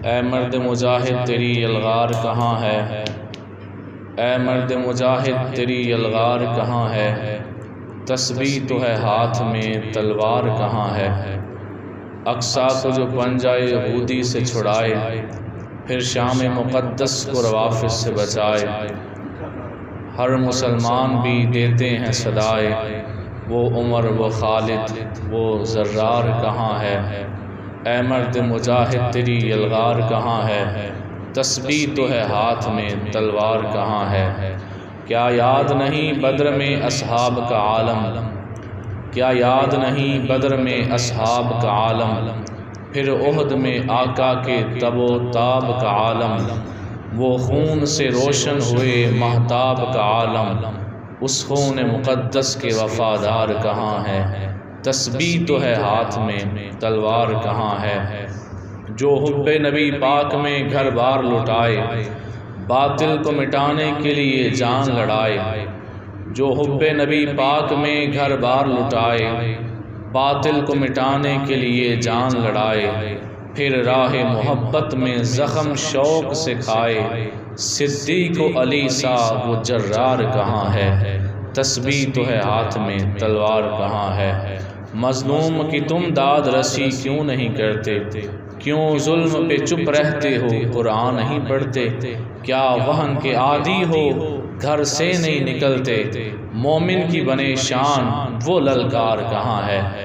اے مرد مجاہد تیری یلغار کہاں ہے؟ اے مرد مجاہد تیری یلغار کہاں ہے؟ تسبیح تو ہے ہاتھ میں تلوار کہاں ہے؟ اقصیٰ کو جو پنجہ یہودی سے چھڑائے، پھر شام مقدس کو روافض سے بچائے، ہر مسلمان بھی دیتے ہیں صدائے، وہ عمر وہ خالد وہ زرار کہاں ہے؟ اے مرد مجاہد تیری یلغار کہاں ہے؟ تسبیح تو ہے ہاتھ میں تلوار کہاں ہے؟ کیا یاد نہیں بدر میں اصحاب کا عالم؟ کیا یاد نہیں بدر میں اصحاب کا عالم؟ پھر احد میں آقا کے تب و تاب کا عالم، وہ خون سے روشن ہوئے مہتاب کا عالم، اس خون مقدس کے وفادار کہاں ہے؟ تسبیح تو ہے ہاتھ میں تلوار کہاں ہے؟ جو حب نبی پاک میں گھر بار لٹائے، باطل کو مٹانے کے لیے جان لڑائے، جو حب نبی پاک میں گھر بار لٹائے، باطل کو مٹانے کے لیے جان لڑائے، پھر راہ محبت میں زخم شوق سے کھائے، صدیق و علی سا وہ جرار کہاں ہے؟ تسبیح تو ہے ہاتھ میں تلوار کہاں ہے؟ مظلوم کی تم داد رسی کیوں نہیں کرتے؟ کیوں ظلم پہ چپ رہتے ہو قرآن نہیں پڑھتے؟ کیا وہن کے عادی ہو گھر سے نہیں نکلتے؟ مومن کی بنے شان وہ للکار کہاں ہے؟